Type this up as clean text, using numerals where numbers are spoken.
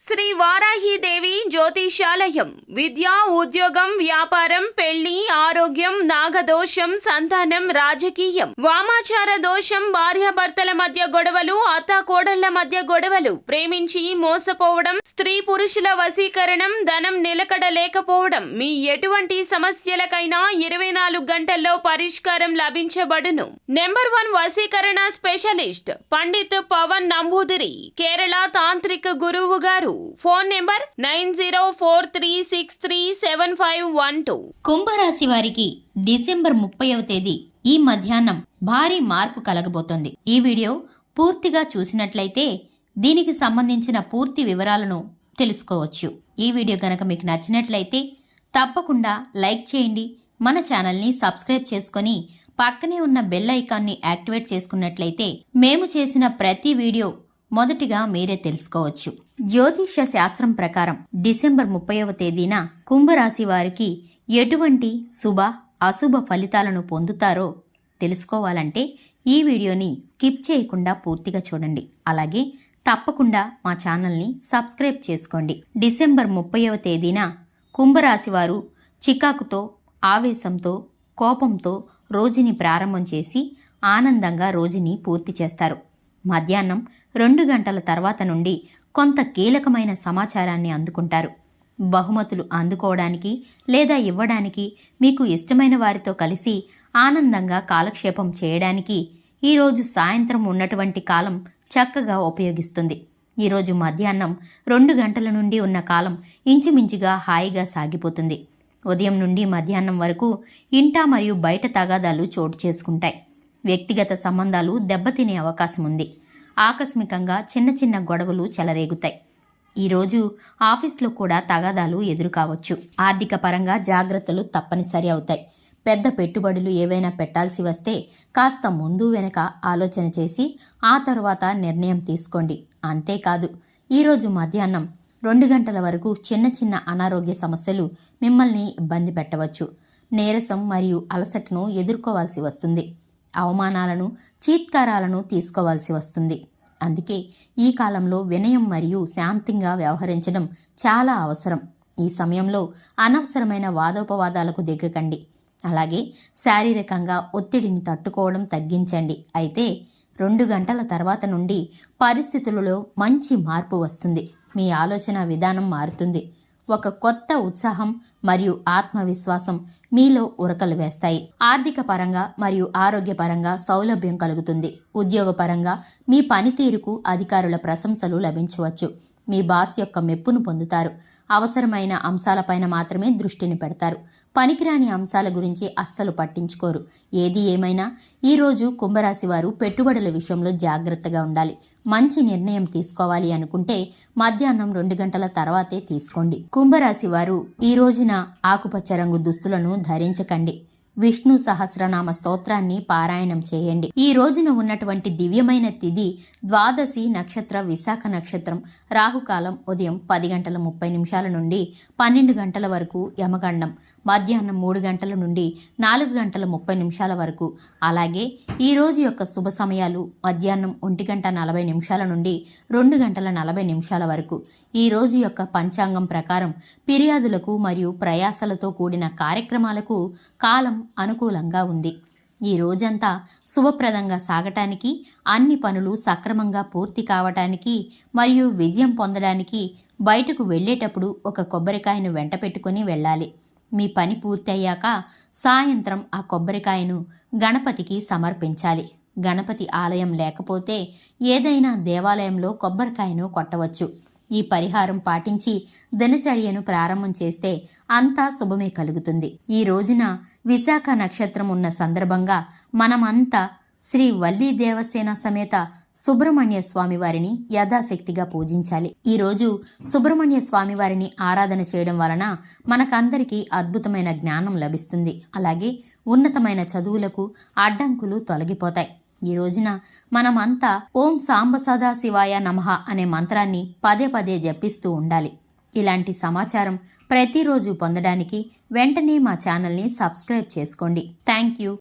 శ్రీ వారాహిదేవి జ్యోతిషాలయం విద్య, ఉద్యోగం, వ్యాపారం, పెళ్లి, ఆరోగ్యం, నాగదోషం, సంతానం, రాజకీయం, వామాచార దోషం, భార్యాభర్తల మధ్య గొడవలు, అత్తాకోడళ్ల మధ్య గొడవలు, ప్రేమించి మోసపోవడం, స్త్రీ పురుషుల వశీకరణం, ధనం నిలకడ లేకపోవడం, మీ ఎటువంటి సమస్యలకైనా 24 గంటల్లో పరిష్కారం లభించబడును. నెంబర్ 1 వశీకరణ స్పెషలిస్ట్ పండిత్ పవన్ నంబూదిరి, కేరళ తాంత్రిక గురువు గారు. Phone number 9043637512. కుంభరాశి వారికి డిసెంబర్ 30వ తేదీ ఈ మధ్యాహ్నం భారీ మార్పు కలగబోతోంది. ఈ వీడియో పూర్తిగా చూసినట్లయితే దీనికి సంబంధించిన పూర్తి వివరాలను తెలుసుకోవచ్చు. ఈ వీడియో గనక మీకు నచ్చినట్లయితే తప్పకుండా లైక్ చేయండి. మన ఛానల్ని సబ్స్క్రైబ్ చేసుకొని పక్కనే ఉన్న బెల్ ఐకాన్ని యాక్టివేట్ చేసుకున్నట్లయితే మేము చేసిన ప్రతి వీడియో మొదటిగా మీరే తెలుసుకోవచ్చు. జ్యోతిష శాస్త్రం ప్రకారం డిసెంబర్ 30వ తేదీన కుంభరాశి వారికి ఎటువంటి శుభ అశుభ ఫలితాలను పొందుతారో తెలుసుకోవాలంటే ఈ వీడియోని స్కిప్ చేయకుండా పూర్తిగా చూడండి. అలాగే తప్పకుండా మా ఛానల్ని సబ్స్క్రైబ్ చేసుకోండి. డిసెంబర్ 30వ తేదీన కుంభరాశి వారు చికాకుతో, ఆవేశంతో, కోపంతో రోజుని ప్రారంభం చేసి ఆనందంగా రోజుని పూర్తి చేస్తారు. మధ్యాహ్నం 2 గంటల తర్వాత నుండి కొంత కీలకమైన సమాచారాన్ని అందుకుంటారు. బహుమతులు అందుకోవడానికి లేదా ఇవ్వడానికి, మీకు ఇష్టమైన వారితో కలిసి ఆనందంగా కాలక్షేపం చేయడానికి ఈరోజు సాయంత్రం ఉన్నటువంటి కాలం చక్కగా ఉపయోగిస్తుంది. ఈరోజు మధ్యాహ్నం 2 గంటల నుండి ఉన్న కాలం ఇంచుమించుగా హాయిగా సాగిపోతుంది. ఉదయం నుండి మధ్యాహ్నం వరకు ఇంట మరియు బయట తగాదాలు చోటు చేసుకుంటాయి. వ్యక్తిగత సంబంధాలు దెబ్బతినే అవకాశం ఉంది. ఆకస్మికంగా చిన్న చిన్న గొడవలు చెలరేగుతాయి. ఈరోజు ఆఫీస్లో కూడా తగాదాలు ఎదురు కావచ్చు. ఆర్థిక పరంగా జాగ్రత్తలు తప్పనిసరి అవుతాయి. పెద్ద పెట్టుబడులు ఏవైనా పెట్టాల్సి వస్తే కాస్త ముందు వెనక ఆలోచన చేసి ఆ తరువాత నిర్ణయం తీసుకోండి. అంతేకాదు ఈరోజు మధ్యాహ్నం 2 గంటల వరకు చిన్న చిన్న అనారోగ్య సమస్యలు మిమ్మల్ని ఇబ్బంది పెట్టవచ్చు. నీరసం మరియు అలసటను ఎదుర్కోవాల్సి వస్తుంది. అవమానాలను, చీత్కారాలను తీసుకోవాల్సి వస్తుంది. అందుకే ఈ కాలంలో వినయం మరియు శాంతంగా వ్యవహరించడం చాలా అవసరం. ఈ సమయంలో అనవసరమైన వాదోపవాదాలకు దిగకండి. అలాగే శారీరకంగా ఒత్తిడిని తట్టుకోవడం తగ్గించండి. అయితే 2 గంటల తర్వాత నుండి పరిస్థితులలో మంచి మార్పు వస్తుంది. మీ ఆలోచన విధానం మారుతుంది. ఒక కొత్త ఉత్సాహం మరియు ఆత్మవిశ్వాసం మీలో ఉరకలు వేస్తాయి. ఆర్థిక పరంగా మరియు ఆరోగ్యపరంగా సౌలభ్యం కలుగుతుంది. ఉద్యోగపరంగా మీ పనితీరుకు అధికారుల ప్రశంసలు లభించవచ్చు. మీ బాస్ యొక్క మెప్పును పొందుతారు. అవసరమైన అంశాలపైన మాత్రమే దృష్టిని పెడతారు. పనికిరాని అంశాల గురించి అస్సలు పట్టించుకోరు. ఏది ఏమైనా ఈరోజు కుంభరాశి వారు పెట్టుబడుల విషయంలో జాగ్రత్తగా ఉండాలి. మంచి నిర్ణయం తీసుకోవాలి అనుకుంటే మధ్యాహ్నం 2 గంటల తర్వాతే తీసుకోండి. కుంభరాశి వారు ఈ రోజున ఆకుపచ్చ రంగు దుస్తులను ధరించకండి. విష్ణు సహస్రనామ స్తోత్రాన్ని పారాయణం చేయండి. ఈ రోజున ఉన్నటువంటి దివ్యమైన తిథి ద్వాదశి నక్షత్ర విశాఖ నక్షత్రం. రాహుకాలం ఉదయం 10:30 నుండి 12 గంటల వరకు యమగండం. మధ్యాహ్నం 3 గంటల నుండి 4:30 వరకు. అలాగే ఈ రోజు యొక్క శుభ సమయాలు మధ్యాహ్నం 1:40 నుండి 2:40 వరకు. ఈ రోజు యొక్క పంచాంగం ప్రకారం ఫిర్యాదులకు మరియు ప్రయాసలతో కూడిన కార్యక్రమాలకు కాలం అనుకూలంగా ఉంది. ఈ రోజంతా శుభప్రదంగా సాగటానికి, అన్ని పనులు సక్రమంగా పూర్తి కావటానికి మరియు విజయం పొందడానికి బయటకు వెళ్ళేటప్పుడు ఒక కొబ్బరికాయను వెంట పెట్టుకుని వెళ్ళాలి. మీ పని పూర్తయ్యాక సాయంత్రం ఆ కొబ్బరికాయను గణపతికి సమర్పించాలి. గణపతి ఆలయం లేకపోతే ఏదైనా దేవాలయంలో కొబ్బరికాయను కొట్టవచ్చు. ఈ పరిహారం పాటించి దినచర్యను ప్రారంభం చేస్తే అంతా శుభమే కలుగుతుంది. ఈ రోజున విశాఖ నక్షత్రం ఉన్న సందర్భంగా మనమంతా శ్రీ వల్లీ దేవసేన సమేత సుబ్రహ్మణ్య స్వామి వారిని యథాశక్తిగా పూజించాలి. ఈరోజు సుబ్రహ్మణ్య స్వామి వారిని ఆరాధన చేయడం వలన మనకందరికీ అద్భుతమైన జ్ఞానం లభిస్తుంది. అలాగే ఉన్నతమైన చదువులకు అడ్డంకులు తొలగిపోతాయి. ఈ రోజున మనమంతా ఓం సాంబ సదా శివాయ నమః అనే మంత్రాన్ని పదే పదే జపిస్తూ ఉండాలి. ఇలాంటి సమాచారం ప్రతిరోజు పొందడానికి వెంటనే మా ఛానల్ని సబ్స్క్రైబ్ చేసుకోండి. Thank you.